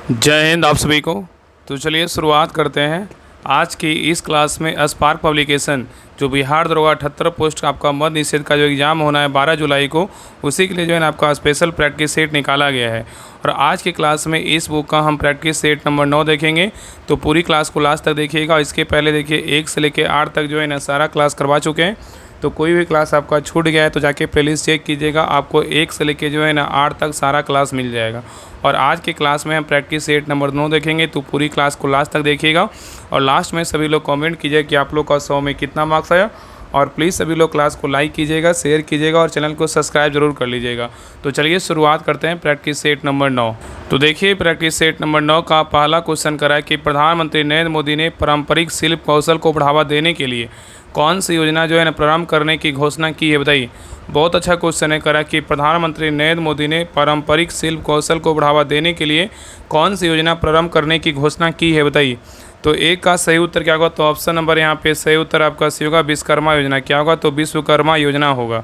जय हिंद आप सभी को। तो चलिए शुरुआत करते हैं आज की इस क्लास में। स्पार्क पब्लिकेशन जो बिहार दरोगा 78 पोस्ट का आपका मद्य निषेध का जो एग्ज़ाम होना है 12 जुलाई को, उसी के लिए जो है ना आपका स्पेशल प्रैक्टिस सेट निकाला गया है। और आज की क्लास में इस बुक का हम प्रैक्टिस सेट नंबर 9 देखेंगे। तो पूरी क्लास को लास्ट तक देखिएगा। इसके पहले देखिए 1 से लेकर 8 तक जो है ना सारा क्लास करवा चुके हैं। तो कोई भी क्लास आपका छूट गया है तो जाके प्लेलिस्ट चेक कीजिएगा, आपको 1 से लेके जो है ना 8 तक सारा क्लास मिल जाएगा। और आज के क्लास में हम प्रैक्टिस सेट नंबर 9 देखेंगे। तो पूरी क्लास को लास्ट तक देखिएगा और लास्ट में सभी लोग कमेंट कीजिए कि आप लोग का 100 में कितना मार्क्स आया। और प्लीज़ सभी लोग क्लास को लाइक कीजिएगा, शेयर कीजिएगा और चैनल को सब्सक्राइब जरूर कर लीजिएगा। तो चलिए शुरुआत करते हैं प्रैक्टिस सेट नंबर 9। तो देखिए प्रैक्टिस सेट नंबर 9 का पहला क्वेश्चन करा है कि प्रधानमंत्री नरेंद्र मोदी ने पारंपरिक शिल्प कौशल को बढ़ावा देने के लिए कौन सी योजना जो है ना प्रारंभ करने की घोषणा की है, बताइए। बहुत अच्छा क्वेश्चन है। करा कि प्रधानमंत्री नरेंद्र मोदी ने पारंपरिक शिल्प कौशल को बढ़ावा देने के लिए कौन सी योजना प्रारंभ करने की घोषणा की है, बताइए। तो एक का सही उत्तर क्या होगा? तो ऑप्शन नंबर यहाँ पे सही उत्तर आपका सी होगा, विश्वकर्मा योजना। क्या होगा? तो विश्वकर्मा योजना होगा।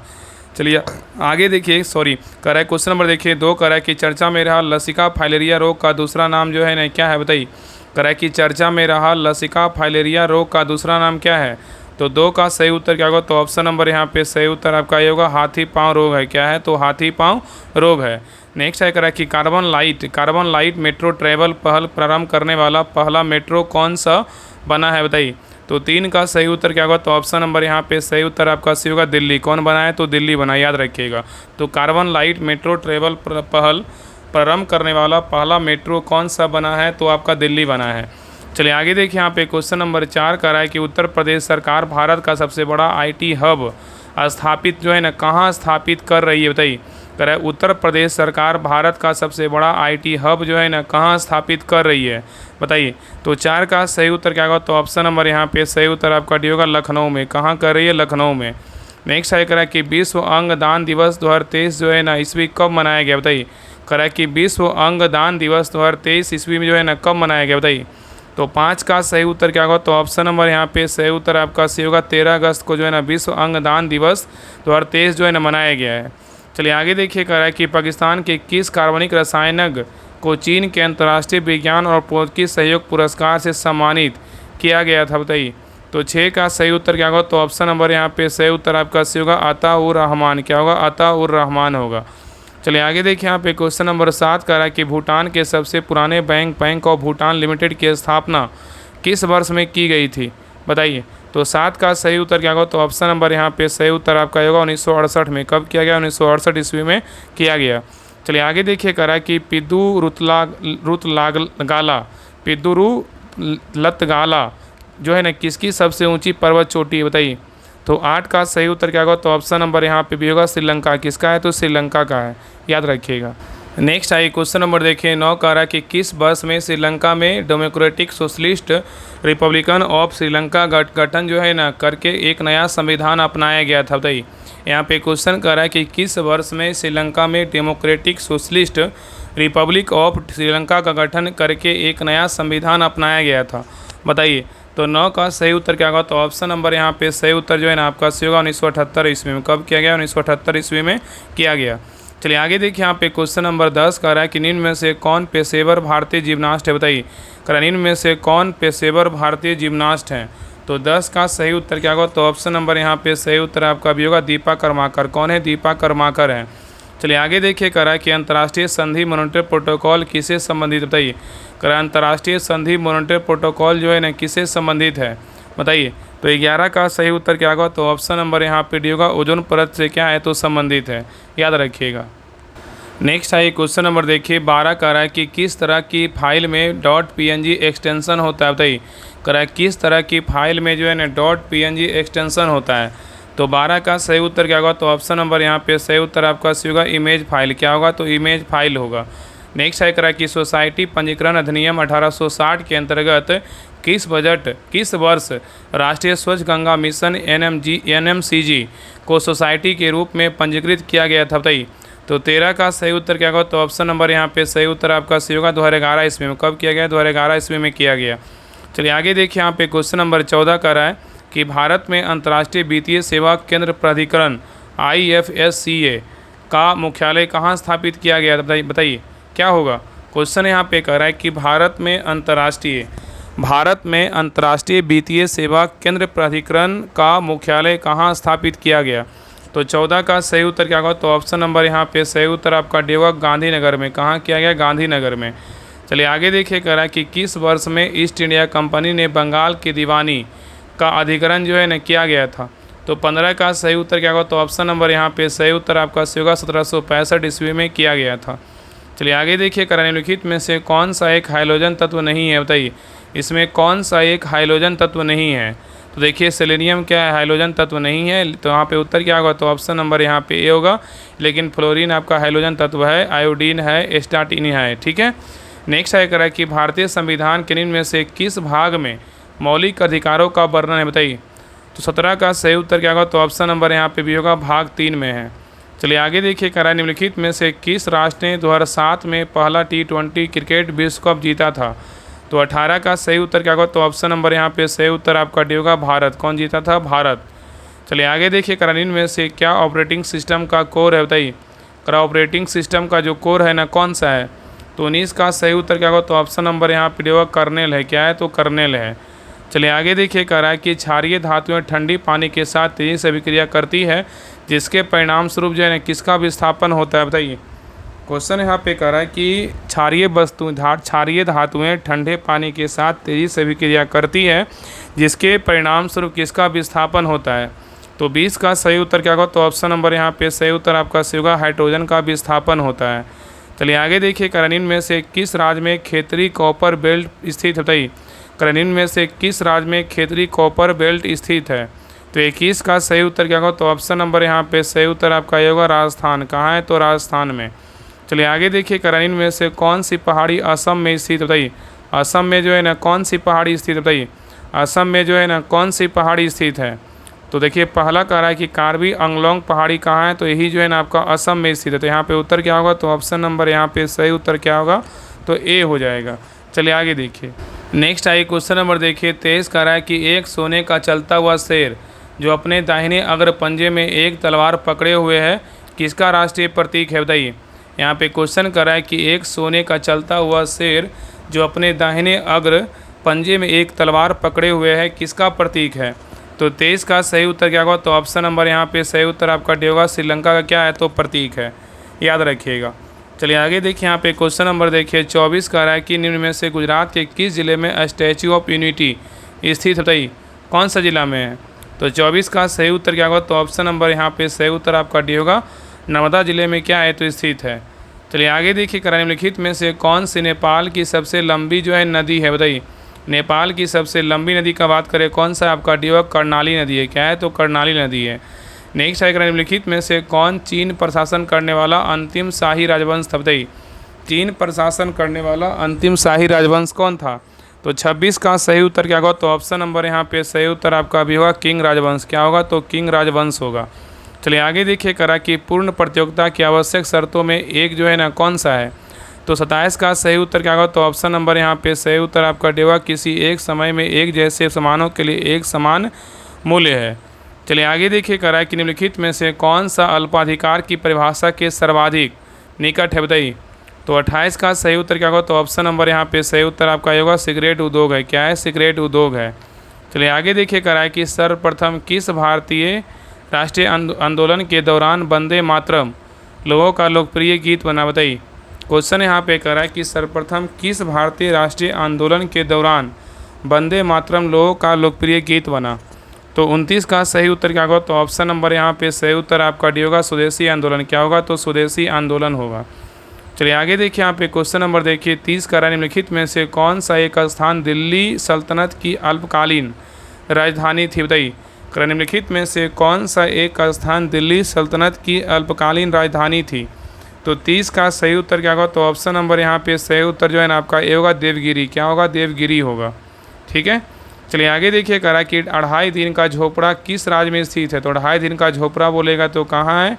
चलिए आगे देखिए, कह रहा है क्वेश्चन नंबर देखिए 2। कह रहा है कि चर्चा में रहा लसिका फाइलेरिया रोग का दूसरा नाम जो है ना क्या है, बताइए। कह रहा है कि चर्चा में रहा लसिका फाइलेरिया रोग का दूसरा नाम क्या है? तो 2 का सही उत्तर क्या होगा? तो ऑप्शन नंबर यहाँ पे सही उत्तर आपका ये होगा, हाथी पाँव रोग है। क्या है? तो हाथी पाँव रोग है। नेक्स्ट है करा कि कार्बन लाइट मेट्रो ट्रेवल पहल प्रारंभ करने वाला पहला मेट्रो कौन सा बना है, बताइए। तो 3 का सही उत्तर क्या होगा? तो ऑप्शन नंबर यहाँ पे सही उत्तर आपका सी होगा, दिल्ली। कौन बना है? तो दिल्ली बना, याद रखिएगा। तो कार्बन लाइट मेट्रो ट्रेवल पहल प्रारंभ करने वाला पहला मेट्रो कौन सा बना है? तो आपका दिल्ली बना है। चलिए आगे देखिए, यहाँ पे क्वेश्चन नंबर 4 कर रहा है कि उत्तर प्रदेश सरकार भारत का सबसे बड़ा आईटी हब स्थापित जो है ना कहाँ स्थापित कर रही है, बताइए। कह रहा है उत्तर प्रदेश सरकार भारत का सबसे बड़ा आईटी हब जो है ना कहाँ स्थापित कर रही है, बताइए। तो 4 का सही उत्तर क्या होगा? तो ऑप्शन नंबर यहाँ पे सही उत्तर आपका डी होगा, लखनऊ में। कहाँ कर रही है? लखनऊ में। नेक्स्ट है कह रहा है कि विश्व अंग दान दिवस 2023 जो है ना ईस्वी कब मनाया गया, बताइए। कह रहा है कि विश्व अंग दान दिवस 2023 ईस्वी में जो है ना कब मनाया गया, बताइए। तो 5 का सही उत्तर क्या होगा? तो ऑप्शन नंबर यहाँ पे सही उत्तर आपका सी होगा, 13 अगस्त को जो है ना विश्व अंगदान दिवस 2023 जो है ना मनाया गया है। चलिए आगे देखिए, कह रहा है कि पाकिस्तान के किस कार्बनिक रसायनज्ञ को चीन के अंतर्राष्ट्रीय विज्ञान और प्रौद्योगिकी सहयोग पुरस्कार से सम्मानित किया गया था, बताइए। तो 6 का सही उत्तर क्या होगा? तो ऑप्शन नंबर यहाँ पे सही उत्तर आपका सी होगा, अता-उर रहमान। क्या होगा? अता-उर रहमान होगा। चलिए आगे देखिए, यहाँ पे क्वेश्चन नंबर 7 कह रहा है कि भूटान के सबसे पुराने बैंक ऑफ भूटान लिमिटेड की स्थापना किस वर्ष में की गई थी, बताइए। तो 7 का सही उत्तर क्या होगा? तो ऑप्शन नंबर यहाँ पे सही उत्तर आपका होगा 1968 में। कब किया गया? 1968 ईस्वी में किया गया। चलिए आगे देखिए, कह रहा है कि पिद्दू लतगाला जो है ना किसकी सबसे ऊँची पर्वत चोटी है, बताइए। तो 8 का सही उत्तर क्या होगा? तो ऑप्शन नंबर यहाँ पे भी होगा, श्रीलंका। किसका है? तो श्रीलंका का है, याद रखिएगा। नेक्स्ट आइए क्वेश्चन नंबर देखिए 9 का रहा कि किस वर्ष में श्रीलंका में democratic socialist Republican of Sri Lanka गठन जो है ना करके एक नया संविधान अपनाया गया था, बताइए। यहाँ पे क्वेश्चन कर रहा है कि किस वर्ष में श्रीलंका में democratic socialist Republic of Sri Lanka का गठन करके एक नया संविधान अपनाया गया था, बताइए। तो 9 का सही उत्तर क्या होगा? तो ऑप्शन नंबर यहाँ पे सही उत्तर जो है ना आपका सी होगा, 1978 ईस्वी में। कब किया गया? 1978 ईस्वी में किया गया। चलिए आगे देखिए, यहाँ पे क्वेश्चन नंबर 10 कह रहा है कि निम्न में से कौन पेशेवर भारतीय जिम्नास्ट है, बताइए। कह रहा है निम्न में से कौन पेशेवर भारतीय जिम्नास्ट हैं? तो 10 का सही उत्तर क्या होगा? तो ऑप्शन नंबर यहाँ पे सही उत्तर आपका भी होगा, दीपा कर्माकर। कौन है? दीपा कर्माकर है। चलिए आगे देखिए, कह रहा है कि अंतर्राष्ट्रीय संधि मॉनिटरी प्रोटोकॉल किससे संबंधित, बताइए। कह रहा है अंतर्राष्ट्रीय संधि मॉनिटरी प्रोटोकॉल जो है ना किससे संबंधित है, बताइए। तो 11 का सही उत्तर क्या होगा? तो ऑप्शन नंबर यहाँ पे डी होगा, ओजोन परत से क्या है? तो संबंधित है, याद रखिएगा। नेक्स्ट है क्वेश्चन नंबर देखिए 12 कह रहा है कि किस तरह की फाइल में .png एक्सटेंशन होता है, बताइए। कह रहा है किस तरह की फाइल में जो है ना .png एक्सटेंशन होता है। तो 12 का सही उत्तर क्या होगा? तो ऑप्शन नंबर यहाँ पे सही उत्तर आपका सी होगा, इमेज फाइल। क्या होगा? तो इमेज फाइल होगा। नेक्स्ट है कह रहा है कि सोसाइटी पंजीकरण अधिनियम 1860 के अंतर्गत किस वर्ष राष्ट्रीय स्वच्छ गंगा मिशन NMCG को सोसाइटी के रूप में पंजीकृत किया गया था, बताइए। तो 13 का सही उत्तर क्या होगा? तो ऑप्शन नंबर यहाँ पे सही उत्तर आपका सी होगा, 2011 ईस्वी में। कब किया गया? 2011 ईस्वी में किया गया। चलिए आगे देखिए, यहाँ पे क्वेश्चन नंबर 14 का रहा है कि भारत में अंतर्राष्ट्रीय वित्तीय सेवा केंद्र प्राधिकरण IFSCA का मुख्यालय कहाँ स्थापित किया गया, बताइए क्या होगा। क्वेश्चन यहाँ पे कह रहा है कि भारत में अंतर्राष्ट्रीय वित्तीय सेवा केंद्र प्राधिकरण का मुख्यालय कहाँ स्थापित किया गया। तो 14 का सही उत्तर क्या होगा। तो ऑप्शन नंबर यहाँ पे सही उत्तर आपका डी होगा, गांधीनगर में। कहाँ किया गया, गांधीनगर में। चलिए आगे देखिए, कह रहा है कि किस वर्ष में ईस्ट इंडिया कंपनी ने बंगाल की दीवानी का अधिग्रहण जो है न किया गया था। तो 15 का सही उत्तर क्या होगा। तो ऑप्शन नंबर यहाँ पे सही उत्तर आपका सही होगा, 1765 ईस्वी में किया गया था। चलिए आगे देखिए, निम्नलिखित में से कौन सा एक हाइड्रोजन तत्व नहीं है, बताइए इसमें कौन सा एक हाइड्रोजन तत्व नहीं है। तो देखिए सेलेनियम क्या है, हाइड्रोजन तत्व नहीं है। तो यहाँ पे उत्तर क्या होगा। तो ऑप्शन नंबर यहाँ पे ए होगा। लेकिन फ्लोरीन आपका हाइड्रोजन तत्व है, आयोडीन है, एस्टाटिन है। ठीक है। नेक्स्ट है, करा कि भारतीय संविधान के निम्न में से किस भाग में मौलिक अधिकारों का वर्णन है, बताइए। तो 17 का सही उत्तर क्या होगा। तो ऑप्शन नंबर यहाँ पे भी होगा, भाग 3 में है। चलिए आगे देखिए, करा निम्नलिखित में से किस राष्ट्र ने 2007 में पहला T20 क्रिकेट विश्व कप जीता था। तो 18 का सही उत्तर क्या होगा। तो ऑप्शन नंबर यहाँ पे सही उत्तर आपका डी होगा, भारत। कौन जीता था, भारत। चलिए आगे देखिए, करा में से क्या ऑपरेटिंग सिस्टम का कोर है, बताइए। करा ऑपरेटिंग सिस्टम का जो कोर है ना, कौन सा है। तो 19 का सही उत्तर क्या होगा। तो ऑप्शन नंबर यहाँ पे होगा, कर्नेल है। क्या है, तो कर्नेल है। चलिए आगे देखिए, कह रहा है कि क्षारीय धातुएं ठंडी पानी के साथ तेज़ी से अभिक्रिया करती है, जिसके परिणाम स्वरूप जो है किसका विस्थापन होता है, बताइए। क्वेश्चन यहाँ पे कह रहा है कि क्षारीय धातुएं ठंडे पानी के साथ तेज़ी से अभिक्रिया करती है, जिसके परिणाम स्वरूप किसका विस्थापन होता है। तो 20 का सही उत्तर क्या होगा। तो ऑप्शन नंबर यहाँ पे सही उत्तर आपका सही होगा, हाइड्रोजन का विस्थापन होता है। चलिए आगे देखिए, करनिन में से किस राज्य में खेतरी कॉपर बेल्ट स्थित है, बताइए। करनिन में से किस राज्य में खेतरी कॉपर बेल्ट स्थित है। तो 21 का सही उत्तर क्या होगा। तो ऑप्शन नंबर यहाँ पे सही उत्तर आपका ये होगा, राजस्थान। कहाँ है, तो राजस्थान में। चलिए आगे देखिए, करनिन में से कौन सी पहाड़ी असम में स्थित, बताइए। असम में जो है ना कौन सी पहाड़ी स्थित, बताइए। असम में जो है ना कौन सी पहाड़ी स्थित है। तो देखिए पहला कह रहा है कि कार्बी आंगलोंग पहाड़ी कहाँ है। तो यही जो है ना आपका असम में स्थित है। तो यहाँ पे उत्तर क्या होगा। तो ऑप्शन नंबर यहाँ पे सही उत्तर क्या होगा। तो ए हो जाएगा। चलिए आगे देखिए, नेक्स्ट आई क्वेश्चन नंबर देखिए 23 कह रहा है कि एक सोने का चलता हुआ शेर जो अपने दाहिने अग्र पंजे में एक तलवार पकड़े हुए है, किसका राष्ट्रीय प्रतीक है, बताइए। यहाँ पे क्वेश्चन कर रहा है कि एक सोने का चलता हुआ शेर जो अपने दाहिने अग्र पंजे में एक तलवार पकड़े हुए है, किसका प्रतीक है। तो 23 का सही उत्तर क्या होगा। तो ऑप्शन नंबर यहाँ पे सही उत्तर आपका डी होगा, श्रीलंका का क्या है, तो प्रतीक है। याद रखिएगा। चलिए आगे देखिए, यहाँ पे क्वेश्चन नंबर देखिए 24 कह रहा है कि निम्न में से गुजरात के किस जिले में स्टैच्यू ऑफ यूनिटी स्थित, बताइए कौन सा जिला में है। तो 24 का सही उत्तर क्या होगा। तो ऑप्शन नंबर यहाँ पे सही उत्तर आपका डी होगा, नर्मदा जिले में क्या है, तो स्थित है। चलिए आगे देखिए, निम्नलिखित में से कौन सी नेपाल की सबसे लंबी जो है नदी है, बताइए। नेपाल की सबसे लंबी नदी का बात करें, कौन सा आपका डी होगा, कर्णाली नदी है। क्या है, तो कर्णाली नदी है। नेक्स्ट है, निम्नलिखित में से कौन चीन प्रशासन करने वाला अंतिम शाही राजवंश था, बताइए। चीन प्रशासन करने वाला अंतिम शाही राजवंश कौन था। तो 26 का सही उत्तर क्या होगा। तो ऑप्शन नंबर यहाँ पे सही उत्तर आपका भी होगा, किंग राजवंश। क्या होगा, तो किंग राजवंश होगा। चलिए आगे देखिए, करा कि पूर्ण प्रतियोगिता की आवश्यक शर्तों में एक जो है ना कौन सा है। तो 27 का सही उत्तर क्या होगा। तो ऑप्शन नंबर यहाँ पे सही उत्तर आपका डी होगा, किसी एक समय में एक जैसे सामानों के लिए एक समान मूल्य है। चलिए आगे देखिए, करा है कि निम्नलिखित में से कौन सा अल्पाधिकार की परिभाषा के सर्वाधिक निकट है, बताइए। तो 28 का सही उत्तर क्या होगा। तो ऑप्शन नंबर यहाँ पे सही उत्तर आपका होगा, सिगरेट उद्योग है। क्या है, सिगरेट उद्योग है। चलिए आगे देखिए, करा है कि सर्वप्रथम किस भारतीय राष्ट्रीय आंदोलन के दौरान वंदे मातरम लोगों का लोकप्रिय गीत बना, बताइए। क्वेश्चन यहाँ पे कह रहा है कि सर्वप्रथम किस भारतीय राष्ट्रीय आंदोलन के दौरान वंदे मातरम लोगों का लोकप्रिय गीत बना। तो 29 का सही उत्तर क्या होगा। तो ऑप्शन नंबर यहाँ पे सही उत्तर आपका डी होगा, स्वदेशी आंदोलन। क्या होगा, तो स्वदेशी आंदोलन होगा। चलिए आगे देखिए, यहाँ पे क्वेश्चन नंबर देखिए 30 कह रहा है निम्नलिखित में से कौन सा एक स्थान दिल्ली सल्तनत की अल्पकालीन राजधानी थी, बताइए। निम्नलिखित में से कौन सा एक स्थान दिल्ली सल्तनत की अल्पकालीन राजधानी थी। तो 30 का सही उत्तर क्या होगा। तो ऑप्शन नंबर यहाँ पे सही उत्तर जो है ना आपका ए होगा, देवगिरी। क्या होगा, देवगिरी होगा। ठीक है। चलिए आगे देखिए, कह रहा है कि 2.5 दिन का झोपड़ा किस राज्य में स्थित है। तो 2.5 दिन का झोपड़ा बोलेगा तो कहाँ है,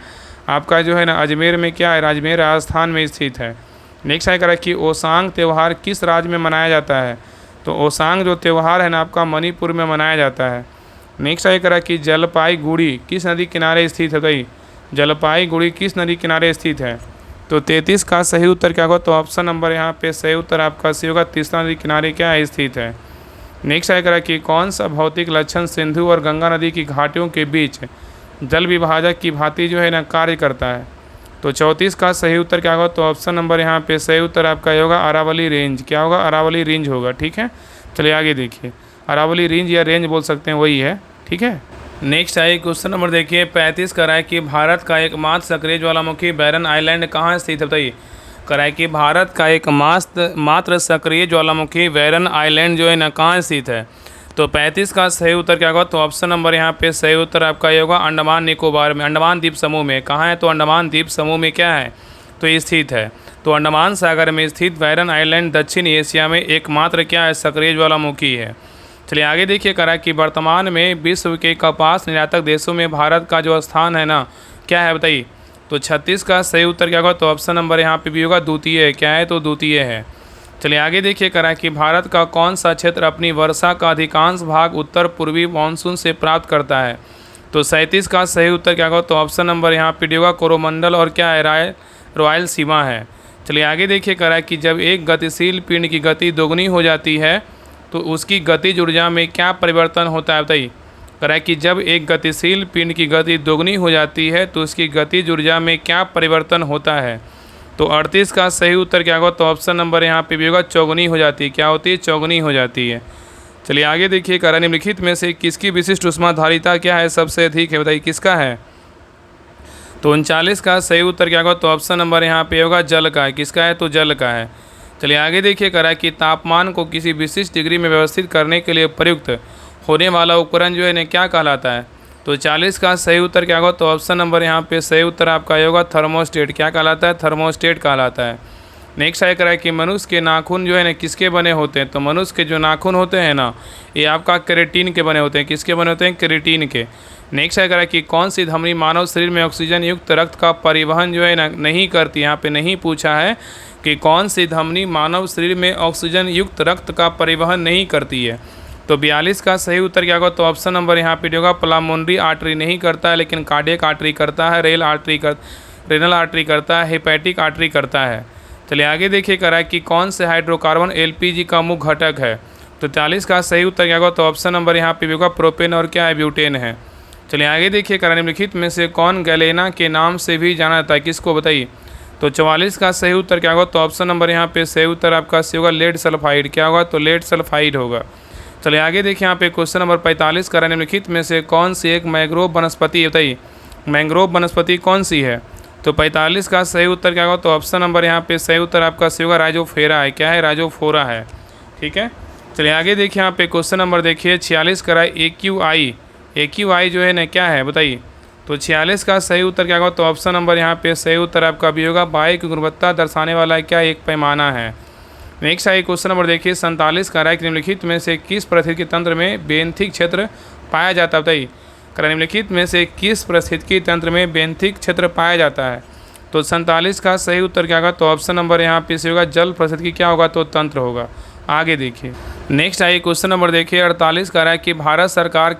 आपका जो है ना अजमेर में। क्या है, अजमेर राजस्थान में स्थित है। नेक्स्ट है, कह रहा है कि ओसांग त्यौहार किस राज्य में मनाया जाता है। तो ओसांग जो त्यौहार है ना आपका मणिपुर में मनाया जाता है। नेक्स्ट है, कह रहा है कि जलपाईगुड़ी किस नदी किनारे स्थित है, बताइए। जलपाईगुड़ी किस नदी किनारे स्थित है। तो 33 का सही उत्तर क्या होगा? तो ऑप्शन नंबर यहाँ पे सही उत्तर आपका सी होगा, तीस्ता नदी किनारे क्या है? स्थित है। नेक्स्ट आएगा कि कौन सा भौतिक लक्षण सिंधु और गंगा नदी की घाटियों के बीच जल विभाजक की भांति जो है ना कार्य करता है? तो 34 का सही उत्तर क्या होगा? तो ऑप्शन नंबर यहाँ पे सही उत्तर आपका ये होगा, अरावली रेंज। क्या होगा? अरावली रेंज होगा। ठीक है, चलिए आगे देखिए। अरावली रेंज या रेंज बोल सकते हैं, वही है। ठीक है, नेक्स्ट आइए क्वेश्चन नंबर देखिए 35 कराए कि भारत का एकमात्र सक्रिय ज्वालामुखी बैरन आइलैंड कहाँ स्थित है? बताइए। कराए कि भारत का एक मात्र सक्रिय ज्वालामुखी बैरन आइलैंड जो है ना कहाँ स्थित है? तो 35 का सही उत्तर क्या होगा? तो ऑप्शन नंबर यहाँ पे सही उत्तर आपका ये होगा, अंडमान निकोबार में, अंडमान द्वीप समूह में। कहाँ है? तो अंडमान द्वीप समूह में क्या है? तो स्थित है। तो अंडमान सागर में स्थित बैरन आइलैंड दक्षिण एशिया में एकमात्र क्या है? सक्रिय ज्वालामुखी है। चलिए आगे देखिए करा कि वर्तमान में विश्व के कपास निर्यातक देशों में भारत का जो स्थान है ना क्या है? बताइए। तो 36 का सही उत्तर क्या होगा? तो ऑप्शन नंबर यहाँ पे भी होगा, द्वितीय है। क्या है? तो द्वितीय है। चलिए आगे देखिए करा कि भारत का कौन सा क्षेत्र अपनी वर्षा का अधिकांश भाग उत्तर पूर्वी मानसून से प्राप्त करता है? तो 37 का सही उत्तर क्या होगा? तो ऑप्शन नंबर यहाँ पे होगा, कोरोमंडल और क्या है? रॉयल सीमा है। चलिए आगे देखिए करा कि जब एक गतिशील पिंड की गति दोगुनी हो जाती है तो उसकी गतिज ऊर्जा में क्या परिवर्तन होता है? बताइए। करा कि जब एक गतिशील पिंड की गति दोगुनी हो जाती है तो उसकी गतिज ऊर्जा में क्या परिवर्तन होता है? तो 38 का सही उत्तर क्या होगा? तो ऑप्शन नंबर यहाँ पे भी होगा, चौगुनी हो जाती है। क्या होती है? चौगुनी हो जाती है। चलिए आगे देखिए करा निम्नलिखित में से किसकी विशिष्ट ऊष्माधारिता क्या है? सबसे अधिक है। बताइए किसका है? तो 39 का सही उत्तर क्या होगा? तो ऑप्शन नंबर यहाँ पे होगा, जल का है। किसका है? तो जल का है। चलिए आगे देखिए करा कि तापमान को किसी विशिष्ट डिग्री में व्यवस्थित करने के लिए प्रयुक्त होने वाला उपकरण जो है ना क्या कहलाता है? तो 40 का सही उत्तर क्या होगा? तो ऑप्शन नंबर यहाँ पे सही उत्तर आपका होगा, थर्मोस्टेट। क्या कहलाता है? थर्मोस्टेट कहलाता है। नेक्स्ट आया करा कि मनुष्य के नाखून जो है ना किसके बने होते हैं? तो मनुष्य के जो नाखून होते हैं ना ये आपका केराटिन के बने होते हैं। किसके बने होते हैं? केराटिन के। नेक्स्ट आया करा कि कौन सी धमनी मानव शरीर में ऑक्सीजन युक्त रक्त का परिवहन जो है ना नहीं करती? यहाँ पे नहीं पूछा है कि कौन सी धमनी मानव शरीर में ऑक्सीजन युक्त रक्त का परिवहन नहीं करती है। तो 42 का सही उत्तर क्या होगा? तो ऑप्शन नंबर यहाँ पे होगा, पल्मोनरी आर्टरी नहीं करता है लेकिन कार्डियक आर्टरी करता है, रेनल आर्टरी करता है, हेपेटिक आर्टरी करता है। चलिए आगे देखिए करा कि कौन से हाइड्रोकार्बन एलपीजी का मुख्य घटक है? तो 43 का सही उत्तर क्या होगा? तो ऑप्शन नंबर यहाँ पे होगा, प्रोपेन और क्या है? ब्यूटेन है। चलिए आगे देखिए करा निम्नलिखित में से कौन गैलेना के नाम से भी जाना जाता है? किसको? बताइए। तो 44 का सही उत्तर क्या होगा? तो ऑप्शन नंबर यहाँ पे सही उत्तर आपका सी होगा, लेड सल्फाइड। क्या होगा? तो लेड सल्फाइड होगा। चलिए आगे देखिए यहाँ पे क्वेश्चन नंबर 45 करा निम्नलिखित में से कौन सी एक मैंग्रोव वनस्पति? बताइए मैंग्रोव वनस्पति कौन सी है? तो 45 का सही उत्तर क्या होगा? तो ऑप्शन नंबर यहाँ पे सही उत्तर आपका सी होगा, राइजोफोरा है। क्या है? राइजोफोरा है। ठीक है, चलिए आगे देखिए यहाँ पे क्वेश्चन नंबर देखिए 46 करा AQI जो है ना क्या है? बताइए। तो 46 का सही उत्तर क्या होगा? तो ऑप्शन नंबर यहाँ पे सही उत्तर आपका भी होगा, वायु की गुणवत्ता दर्शाने वाला क्या एक पैमाना है। नेक्स्ट आइए क्वेश्चन नंबर देखिए 47 का निम्नलिखित में से किस पारिस्थितिकी तंत्र में बेंथिक क्षेत्र पाया जाता है? बताइए। निम्नलिखित में से किस पारिस्थितिकी तंत्र में बेंथिक क्षेत्र पाया जाता है? तो 47 का सही उत्तर क्या होगा? तो ऑप्शन नंबर यहाँ पे से होगा, जल पारिस्थितिकी क्या होगा? तो तंत्र होगा। आगे देखिए नेक्स्ट आइए क्वेश्चन नंबर देखिए 48 का है कि भारत सरकार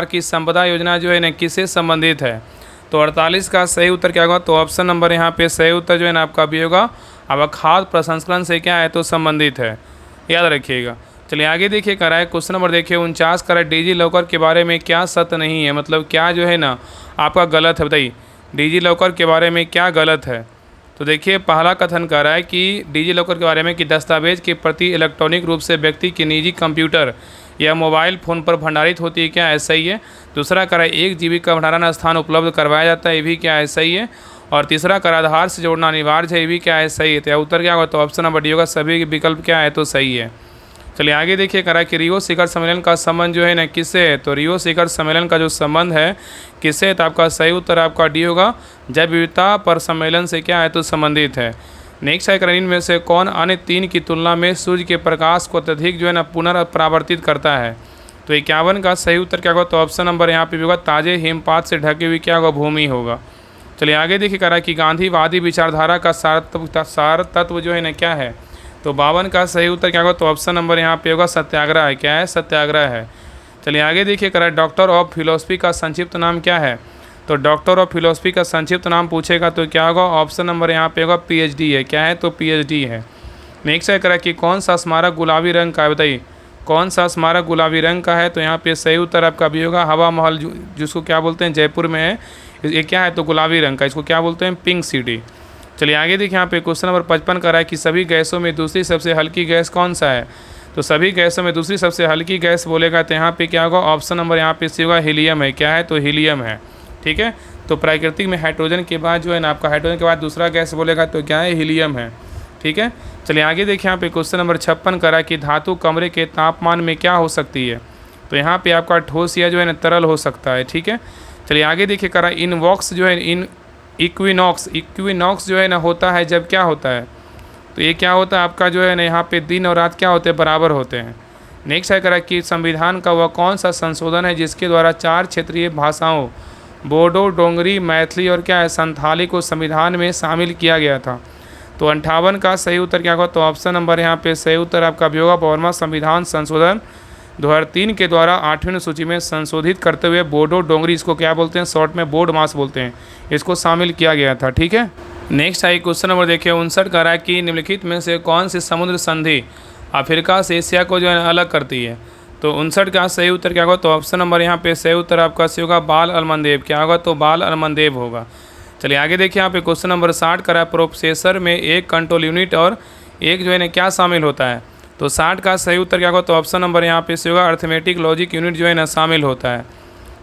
की संपदा योजना जो है ना किससे संबंधित है? तो 48 का सही उत्तर क्या होगा? तो ऑप्शन नंबर यहाँ पे सही उत्तर जो है ना आपका भी होगा, अब खाद्य प्रसंस्करण से क्या है? तो संबंधित है, याद रखिएगा। चलिए आगे देखिए कराए क्वेश्चन नंबर देखिए 49 करा डिजी लॉकर के बारे में क्या सत्य नहीं है? मतलब क्या जो है ना आपका गलत है? बताइए डिजी लॉकर के बारे में क्या गलत है? तो देखिए पहला कथन कर रहा है कि डिजी लॉकर के बारे में कि दस्तावेज की प्रति इलेक्ट्रॉनिक रूप से व्यक्ति के निजी कंप्यूटर या मोबाइल फ़ोन पर भंडारित होती है। क्या ऐसा ही है? दूसरा करा 1 GB का भंडारण स्थान उपलब्ध करवाया जाता है। ये भी क्या ऐसा ही है? और तीसरा करा आधार से जोड़ना अनिवार्य है। ये भी क्या है? सही है। तो उत्तर क्या होगा? तो ऑप्शन नंबर डी होगा, सभी विकल्प क्या है? तो सही है। चलिए आगे देखिए करा कि रियो शिखर सम्मेलन का संबंध जो है ना किससे है? तो रियो शिखर सम्मेलन का जो संबंध है किससे? तो आपका सही उत्तर आपका डी होगा, जैव विविधता पर सम्मेलन से क्या है? तो संबंधित है। नेक्स्ट है इनमें से कौन अन्य 3 की तुलना में सूर्य के प्रकाश को अत्यधिक जो है ना पुनर्परावर्तित करता है? तो 51 का सही उत्तर क्या होगा? तो ऑप्शन नंबर यहाँ पे होगा, ताजे हिमपात से ढकी हुई क्या होगा? भूमि होगा। चलिए आगे देखिए करा कि गांधीवादी विचारधारा का सार तत्व जो है ना क्या है? तो 52 का सही उत्तर क्या होगा? तो ऑप्शन नंबर यहाँ पे होगा, सत्याग्रह है। क्या है? सत्याग्रह है। चलिए आगे देखिए करा डॉक्टर ऑफ फिलोसफी का संक्षिप्त नाम क्या है? तो डॉक्टर ऑफ फिलोसफी का संक्षिप्त नाम पूछेगा तो क्या होगा, ऑप्शन नंबर यहाँ पे होगा पीएचडी है। क्या है, तो पीएचडी है। नेक्स्ट है करा कि कौन सा स्मारक गुलाबी रंग का है, बताइए कौन सा स्मारक गुलाबी रंग का है। तो यहाँ पे सही उत्तर आपका भी होगा हवा महल, जिसको क्या बोलते हैं जयपुर में है, ये क्या है तो गुलाबी रंग का, इसको क्या बोलते हैं पिंक सिटी। चलिए आगे देखिए, यहाँ पे क्वेश्चन नंबर 55 का है कि सभी गैसों में दूसरी सबसे हल्की गैस कौन सा है। तो सभी गैसों में दूसरी सबसे हल्की गैस बोलेगा तो यहाँ पे क्या होगा, ऑप्शन नंबर यहाँ पे सी होगा हीलियम है। क्या है, तो हीलियम है। ठीक है, तो प्राकृतिक में हाइड्रोजन के बाद जो है ना आपका हाइड्रोजन के बाद दूसरा गैस बोलेगा तो क्या है, हीलियम है। ठीक है, चलिए आगे देखिए, यहाँ पे क्वेश्चन नंबर 56 करा कि धातु कमरे के तापमान में क्या हो सकती है। तो यहाँ पे आपका ठोस या जो है ना तरल हो सकता है। ठीक है, चलिए आगे देखिए करा इनवॉक्स जो है इन इक्विनॉक्स जो है ना होता है जब क्या होता है। तो ये क्या होता है आपका जो है ना यहाँ पे दिन और रात क्या होते हैं, बराबर होते हैं। नेक्स्ट है करा कि संविधान का वह कौन सा संशोधन है जिसके द्वारा 4 क्षेत्रीय भाषाओं बोडो, डोंगरी, मैथिली और क्या है संथाली को संविधान में शामिल किया गया था। तो 58 का सही उत्तर क्या होगा, तो ऑप्शन नंबर यहाँ पे सही उत्तर आपका भी होगा 52वां संविधान संशोधन 2003 के द्वारा 8वीं सूची में संशोधित करते हुए बोडो, डोंगरी, इसको क्या बोलते हैं शॉर्ट में बोड मास बोलते हैं, इसको शामिल किया गया था। ठीक है, नेक्स्ट आई क्वेश्चन नंबर देखिए 59 का है कि निम्नलिखित में से कौन सी समुद्र संधि अफ्रीका से एशिया को जो है अलग करती है। तो 59 का सही उत्तर क्या होगा, तो ऑप्शन नंबर यहाँ पे सही उत्तर आपका सही होगा बाल अलमंदेब। क्या होगा, तो बाल अलमंदेब होगा। चलिए आगे देखिए, यहाँ पे क्वेश्चन नंबर 60 करा प्रोसेसर में एक कंट्रोल यूनिट और एक जो है ना क्या शामिल होता है। तो 60 का सही उत्तर क्या होगा, तो ऑप्शन नंबर यहाँ पे सही होगा अर्थमेटिक लॉजिक यूनिट जो है ना शामिल होता है।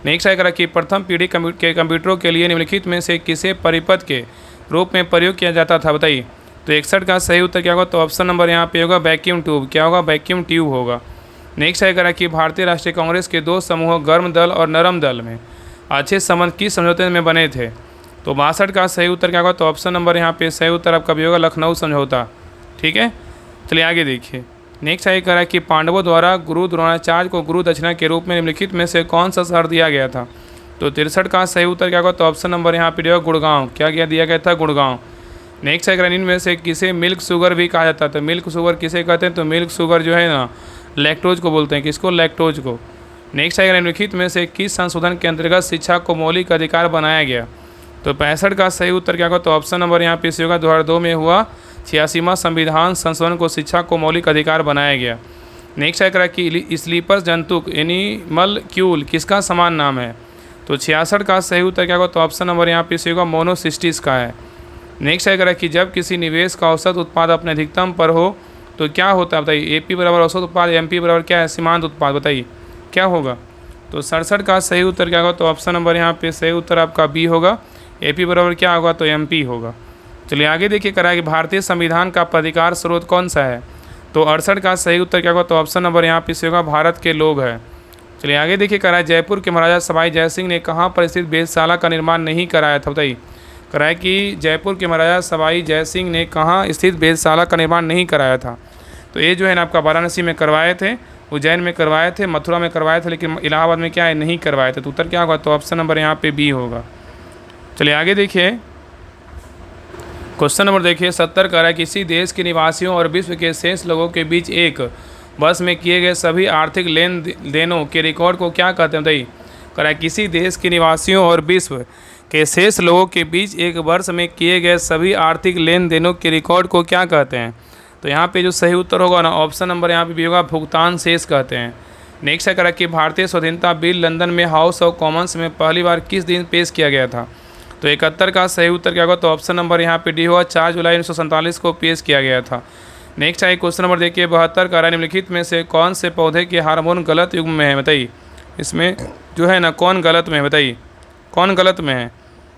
नेक्स्ट है करा कि प्रथम पीढ़ी के कंप्यूटरों के लिए निम्नलिखित में से किसे परिपथ के रूप में प्रयोग किया जाता था, बताइए। तो 61 का सही उत्तर क्या होगा, तो ऑप्शन नंबर यहाँ पे होगा वैक्यूम ट्यूब। क्या होगा, वैक्यूम ट्यूब होगा। नेक्स्ट है करा कि भारतीय राष्ट्रीय कांग्रेस के 2 समूहों गर्म दल और नरम दल में अच्छे संबंध किस समझौते में बने थे। तो 62 का सही उत्तर क्या होगा, तो ऑप्शन नंबर यहाँ पे सही उत्तर आपका भी होगा लखनऊ समझौता। ठीक है, चलिए आगे देखिए। नेक्स्ट है करा कि पांडवों द्वारा गुरु द्रोणाचार्य को गुरु दक्षिणा के रूप में निम्नलिखित में से कौन सा शहर दिया गया था। तो 63 का सही उत्तर क्या होगा, तो ऑप्शन नंबर यहाँ पे होगा गुड़गांव। क्या दिया गया था, गुड़गांव। नेक्स्ट है इनमें से किसे मिल्क शुगर भी कहा जाता है। तो मिल्क शुगर किसे कहते हैं, तो मिल्क शुगर जो है ना लैक्टोज को बोलते हैं। किसको, लैक्टोज को। नेक्स्ट है निम्नलिखित में से किस संशोधन के अंतर्गत शिक्षा को मौलिक अधिकार बनाया गया। तो 65 का सही उत्तर क्या होगा, तो ऑप्शन नंबर यहाँ पे होगा 2002 में हुआ 86वां संविधान संशोधन को शिक्षा को मौलिक अधिकार बनाया गया। नेक्स्ट है करा कि स्लीपर्स जंतुक एनिमल क्यूल किसका समान नाम है। तो 66 का सही उत्तर क्या होगा, तो ऑप्शन नंबर यहाँ पे होगा मोनोसिस्टिस का है। नेक्स्ट है करा कि जब किसी निवेश का औसत उत्पाद अपने अधिकतम पर हो तो क्या होता है, बताइए। एपी बराबर औसत उत्पाद, एमपी बराबर क्या है, सीमांत उत्पाद, बताइए क्या होगा। तो 67 का सही उत्तर क्या होगा, तो ऑप्शन नंबर यहाँ पे सही उत्तर आपका बी होगा। एपी बराबर क्या होगा, तो एमपी होगा। चलिए आगे देखिए करा कि भारतीय संविधान का प्राधिकार स्रोत कौन सा है। तो 68 का सही उत्तर क्या होगा, तो ऑप्शन नंबर यहाँ पे होगा भारत के लोग है। चलिए आगे देखिए करा जयपुर के महाराजा सवाई जयसिंह ने कहाँ पर स्थित वेधशाला का निर्माण नहीं कराया था, बताइए। कराया कि जयपुर के महाराजा सवाई जयसिंह ने कहाँ स्थित वेधशाला का निर्माण नहीं कराया था। तो ये जो है ना आपका वाराणसी में करवाए थे, उज्जैन में करवाए थे, मथुरा में करवाए थे, लेकिन इलाहाबाद में क्या है नहीं करवाए थे। तो उत्तर क्या होगा, तो ऑप्शन नंबर यहाँ पे बी होगा। चलिए आगे देखिए क्वेश्चन नंबर देखिए 70 का है किसी देश के निवासियों और विश्व के शेष लोगों के बीच एक वर्ष में किए गए सभी आर्थिक लेन देनों के रिकॉर्ड को क्या कहते हैं, बताइए। करा किसी देश के निवासियों और विश्व के शेष लोगों के बीच एक वर्ष में किए गए सभी आर्थिक लेन देनों के रिकॉर्ड को क्या कहते हैं। तो यहाँ पे जो सही उत्तर होगा ना ऑप्शन नंबर यहाँ पे भी होगा भुगतान शेष कहते हैं। नेक्स्ट है करा कि भारतीय स्वाधीनता बिल लंदन में हाउस ऑफ कॉमन्स में पहली बार किस दिन पेश किया गया था। तो 71 का सही उत्तर क्या होगा, तो ऑप्शन नंबर यहाँ पे डी होगा 4 जुलाई 1947 को पेश किया गया था। नेक्स्ट है क्वेश्चन नंबर देखिए 72 का निम्नलिखित में से कौन से पौधे के हार्मोन गलत युग्म में है, बताइए। इसमें जो है ना कौन गलत में है, बताइए कौन गलत में है।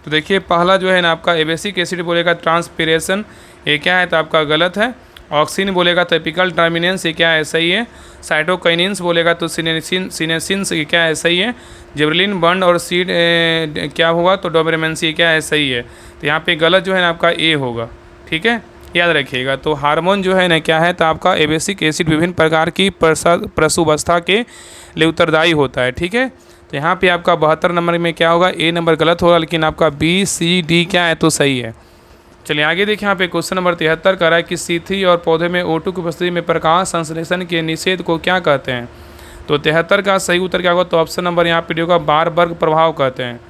तो देखिए पहला जो है ना आपका एबेसिक एसिड बोलेगा ट्रांसपिरेशन, ये क्या है तो आपका गलत है। ऑक्सीन बोलेगा तो एपिकल टर्मिनेंस, ये क्या है सही है। साइटोकाइनिन्स बोलेगा तो सिनेसिन्स, ये क्या है सही है। जिब्रेलिन बंड और सीड क्या होगा तो डोबरेमेंसी, क्या है सही है। तो यहाँ पे गलत जो है ना आपका ए होगा, ठीक है याद रखिएगा। तो हार्मोन जो है ना क्या है तो आपका एबेसिक एसिड विभिन्न प्रकार की प्रसूवस्था के लिए उत्तरदायी होता है, ठीक है। तो यहाँ पे आपका 72 नंबर में क्या होगा, ए नंबर गलत होगा, लेकिन आपका बी सी डी क्या है तो सही है। चलिए आगे देखिए यहाँ पे क्वेश्चन नंबर 73 कर रहा है कि सीथी और पौधे में O2 की उपस्थिति में प्रकाश संश्लेषण के निषेध को क्या कहते हैं। तो 73 का सही उत्तर क्या होगा, तो ऑप्शन नंबर यहाँ पे होगा बारबर्ग प्रभाव कहते हैं।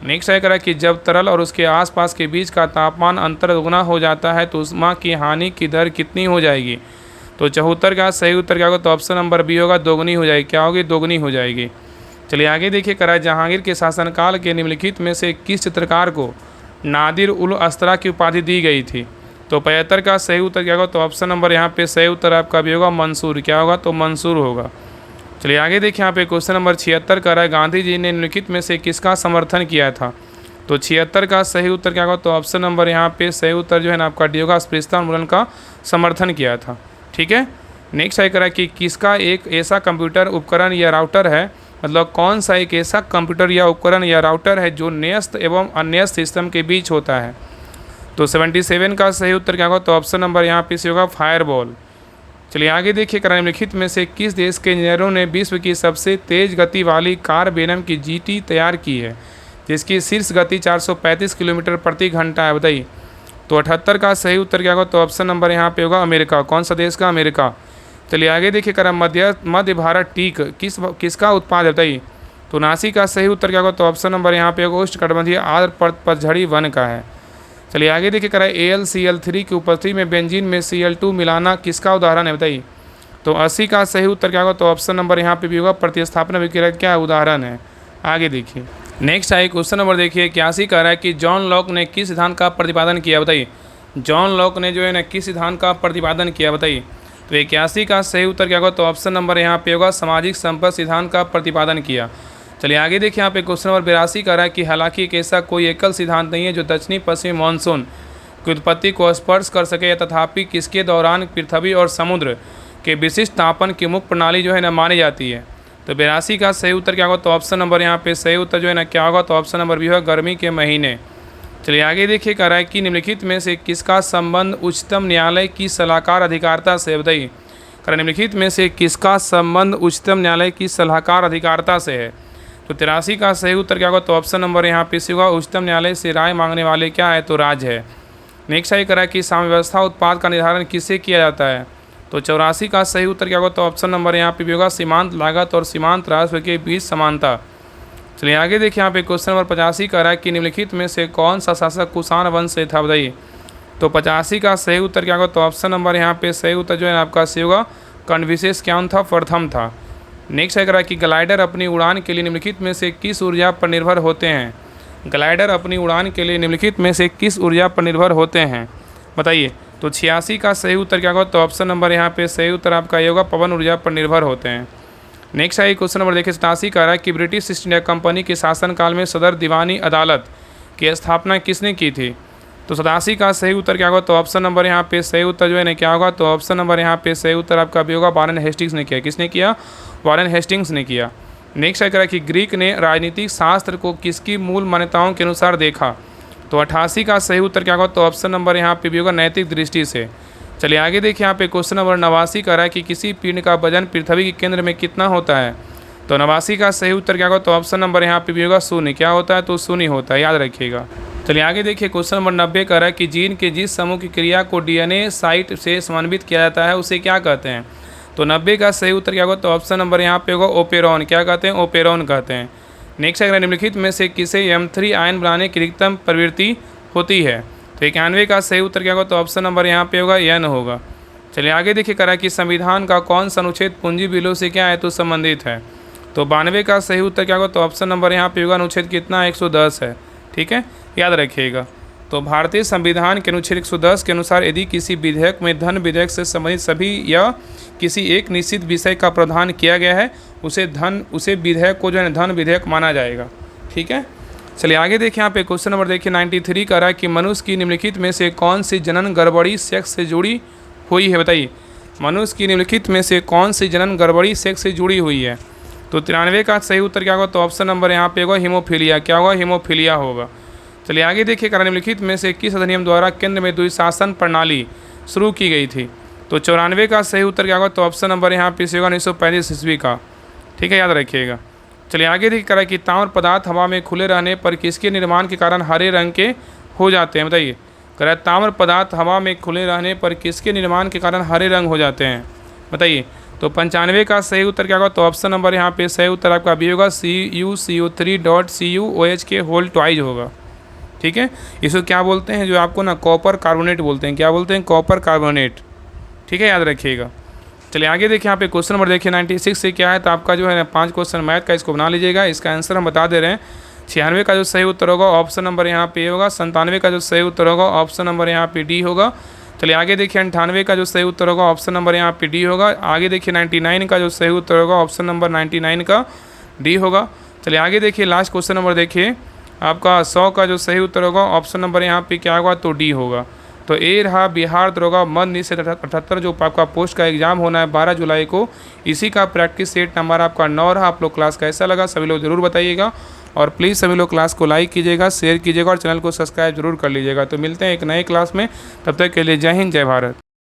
नेक्स्ट है करा कि जब तरल और उसके आसपास के बीच का तापमान अंतर दुगना हो जाता है तो ऊष्मा की हानि की दर कितनी हो जाएगी। तो 74 का सही उत्तर क्या होगा, तो ऑप्शन नंबर बी होगा, दोगुनी हो जाएगी। क्या होगी, दोगुनी हो जाएगी। चलिए आगे देखिए करा जहांगीर के शासनकाल के निम्नलिखित में से किस चित्रकार को नादिर उल अस्त्रा की उपाधि दी गई थी। तो 75 का सही उत्तर क्या होगा, तो ऑप्शन नंबर यहाँ पे सही उत्तर आपका भी होगा मंसूर। क्या होगा, तो मंसूर होगा। चलिए आगे देखिए यहाँ पे क्वेश्चन नंबर 76 कर रहा है, गांधी जी ने निम्नलिखित में से किसका समर्थन किया था। तो 76 का सही उत्तर क्या होगा, तो ऑप्शन नंबर यहाँ पे सही उत्तर जो है ना आपका डी होगा, अस्पृश्यता उन्मूलन का समर्थन किया था। ठीक है। नेक्स्ट है करा कि किसका एक ऐसा कंप्यूटर उपकरण या राउटर है, मतलब कौन सा एक ऐसा कंप्यूटर या उपकरण या राउटर है जो न्यस्त एवं अन्यस्त सिस्टम के बीच होता है। तो 77 का सही उत्तर क्या होगा, तो ऑप्शन नंबर यहाँ पे होगा फायरवॉल। चलिए आगे देखिए करा निम्नलिखित में से किस देश के इंजीनियरों ने विश्व की सबसे तेज गति वाली कार वेनम की जीटी तैयार की है, जिसकी शीर्ष गति 435 किलोमीटर प्रति घंटा है। बताइए। तो 78 का सही उत्तर क्या होगा, तो ऑप्शन नंबर यहाँ पे होगा अमेरिका। कौन सा देश का, अमेरिका। चलिए आगे देखिए करा मध्य भारत टीक किसका उत्पाद है। बताइए। तो 79 का सही उत्तर क्या होगा, तो ऑप्शन नंबर यहाँ पे होगा उष्णकटिबंधीय आर्द्र पतझड़ी वन का है। चलिए आगे देखिए करा AlCl3 की उपस्थिति में बेंजीन में Cl2 मिलाना किसका उदाहरण है। बताइए। तो 80 का सही उत्तर क्या होगा, तो ऑप्शन नंबर यहाँ पे भी होगा प्रतिस्थापन विक्रिया क्या उदाहरण है। आगे देखिए नेक्स्ट है क्वेश्चन नंबर देखिए 81 कह रहा है कि जॉन लॉक ने किस सिद्धांत का प्रतिपादन किया। बताइए। जॉन लॉक ने जो है ना किस सिद्धांत का प्रतिपादन किया। बताइए। तो 81 का सही उत्तर क्या होगा, तो ऑप्शन नंबर यहाँ पे होगा सामाजिक संपर्क सिद्धांत का प्रतिपादन किया। चलिए आगे देखिए यहाँ पे क्वेश्चन नंबर 82 कह रहा है कि हालांकि एक ऐसा कोई एकल सिद्धांत नहीं है जो दक्षिणी पश्चिमी मानसून की उत्पत्ति को स्पर्श कर सके, या तथापि किसके दौरान पृथ्वी और समुद्र के विशिष्ट तापन की मुख्य प्रणाली जो है ना मानी जाती है। तो 82 का सही उत्तर क्या होगा, तो ऑप्शन नंबर यहाँ पे सही उत्तर जो है ना क्या होगा, तो ऑप्शन नंबर भी होगा गर्मी के महीने। चलिए आगे देखिए कह रहा है कि निम्नलिखित में से किसका संबंध उच्चतम न्यायालय की सलाहकार अधिकारिता से। बताइए। कर निम्नलिखित में से किसका संबंध उच्चतम न्यायालय की सलाहकार अधिकारिता से है। तो 83 का सही उत्तर क्या होगा, तो ऑप्शन नंबर यहाँ पे होगा उच्चतम न्यायालय से राय मांगने वाले क्या है, तो राज्य है। नेक्स्ट है करा कि साम्य व्यवस्था उत्पाद का निर्धारण किससे किया जाता है। तो 84 का सही उत्तर क्या होगा, तो ऑप्शन नंबर यहाँ पे भी होगा सीमांत लागत और सीमांत राजस्व के बीच समानता। चलिए आगे देखिए यहाँ पे क्वेश्चन नंबर 85 कह रहा है कि निम्नलिखित में से कौन सा शासक कुषाण वंश से था। बताइए। तो 85 का सही उत्तर क्या होगा, तो ऑप्शन नंबर यहाँ पे सही उत्तर जो है आपका सी होगा कन्फ्यूशियस कौन था, प्रथम था। नेक्स्ट है कह रहा है कि ग्लाइडर अपनी उड़ान के लिए निम्नलिखित में से किस ऊर्जा पर निर्भर होते हैं। ग्लाइडर अपनी उड़ान के लिए निम्नलिखित में से किस ऊर्जा पर निर्भर होते हैं। बताइए। तो 86 का सही उत्तर क्या होगा, तो ऑप्शन नंबर यहाँ पे सही उत्तर आपका ये होगा पवन ऊर्जा पर निर्भर होते हैं। नेक्स्ट है क्वेश्चन नंबर देखिए 87 कह रहा है कि ब्रिटिश ईस्ट इंडिया कंपनी के शासनकाल में सदर दीवानी अदालत की स्थापना किसने की थी। तो 87 का सही उत्तर क्या होगा, तो ऑप्शन नंबर यहाँ पे सही उत्तर जो है ना क्या होगा, तो ऑप्शन नंबर यहाँ पे सही उत्तर आपका भी होगा वारेन हेस्टिंग्स ने किया। किसने किया, वारेन हेस्टिंग्स ने किया। नेक्स्ट है कह रहा है कि ग्रीक ने राजनीतिक शास्त्र को किसकी मूल मान्यताओं के अनुसार देखा। तो 88 का सही उत्तर क्या होगा, तो ऑप्शन नंबर यहाँ पे भी होगा नैतिक दृष्टि से। चलिए आगे देखिए यहाँ पे क्वेश्चन नंबर 89 कह रहा है कि किसी पिंड का वजन पृथ्वी के केंद्र में कितना होता है। तो 89 का सही उत्तर क्या होगा, तो ऑप्शन नंबर यहाँ पे भी होगा शून्य। क्या होता है, तो शून्य होता है, याद रखिएगा। चलिए आगे देखिए क्वेश्चन नंबर 90 कह रहा है कि जीन के जिस समूह की क्रिया को डीएनए साइट से समन्वित किया जाता है उसे क्या कहते हैं। तो 90 का सही उत्तर क्या होगा, तो ऑप्शन नंबर यहाँ पे होगा ओपेरॉन। क्या कहते हैं, ओपेरॉन कहते हैं। नेक्स्ट है निम्नलिखित में से किसे M3 आयन बनाने की अधिकतम प्रवृत्ति होती है। तो 91 का सही उत्तर क्या होगा, तो ऑप्शन नंबर यहाँ पे होगा N होगा। चलिए आगे देखिए करा कि संविधान का कौन सा अनुच्छेद पूंजी बिलों से क्या है, तो संबंधित है। तो 92 का सही उत्तर क्या होगा, तो ऑप्शन नंबर यहाँ पे होगा अनुच्छेद कितना 110 है। ठीक है, याद रखिएगा। तो भारतीय संविधान के अनुच्छेद 110 के अनुसार यदि किसी विधेयक में धन विधेयक से संबंधित सभी या किसी एक निश्चित विषय का प्रावधान किया गया है उसे विधेयक को जो है धन विधेयक माना जाएगा। ठीक है, चलिए आगे देखिए यहाँ पे क्वेश्चन नंबर देखिए 93 कह रहा है कि मनुष्य की निम्नलिखित में से कौन सी जनन गड़बड़ी सेक्स से जुड़ी हुई है। बताइए। मनुष्य की निम्नलिखित में से कौन सी जनन गड़बड़ी सेक्स से जुड़ी हुई है। तो 93 का सही उत्तर क्या होगा, तो ऑप्शन नंबर यहाँ पे होगा हीमोफीलिया। क्या होगा, हीमोफीलिया होगा। चलिए आगे देखिए करा निम्नलिखित में से किस अधिनियम द्वारा केंद्र में द्विशासन प्रणाली शुरू की गई थी। तो 94 का सही उत्तर क्या होगा, तो ऑप्शन नंबर यहाँ पे होगा 1935 ईस्वी का। ठीक है, याद रखिएगा। चलिए आगे देखिए करा कि ताम्र पदार्थ हवा में खुले रहने पर किसके निर्माण के कारण हरे रंग के हो जाते हैं। बताइए। करा ताम्र पदार्थ हवा में खुले रहने पर किसके निर्माण के कारण हरे रंग हो जाते हैं। बताइए। तो 95 का सही उत्तर क्या होगा, तो ऑप्शन नंबर यहाँ पे सही उत्तर आपका बी होगा, CuCO3.CuOH के होल ट्वाइज होगा। ठीक है, इसको क्या बोलते हैं, जो आपको ना कॉपर कार्बोनेट बोलते हैं, क्या बोलते हैं, कॉपर कार्बोनेट। ठीक है, याद रखिएगा। चलिए आगे देखिए, यहाँ पे क्वेश्चन नंबर देखिए 96 से क्या है, तो आपका जो है ना 5 क्वेश्चन मैथ का, इसको बना लीजिएगा। इसका आंसर हम बता दे रहे हैं। 96 का जो सही उत्तर होगा ऑप्शन नंबर यहाँ पे होगा। 97 का जो सही उत्तर होगा ऑप्शन नंबर यहाँ पे डी होगा। चलिए आगे देखिए 98 का जो सही उत्तर होगा ऑप्शन नंबर यहाँ पे डी होगा। आगे देखिए 99 का जो सही उत्तर होगा ऑप्शन नंबर 99 का डी होगा। चलिए आगे देखिए लास्ट क्वेश्चन नंबर देखिए, आपका 100 का जो सही उत्तर होगा ऑप्शन नंबर यहाँ पे क्या होगा, तो डी होगा। तो ये रहा बिहार दरोगा मद निषेध 78 जो आपका पोस्ट का एग्जाम होना है 12 जुलाई को। इसी का प्रैक्टिस सेट नंबर आपका 9 रहा। आप लोग क्लास कैसा लगा सभी लोग ज़रूर बताइएगा, और प्लीज़ सभी लोग क्लास को लाइक कीजिएगा, शेयर कीजिएगा और चैनल को सब्सक्राइब जरूर कर लीजिएगा। तो मिलते हैं एक नए क्लास में, तब तक के लिए जय हिंद, जय भारत।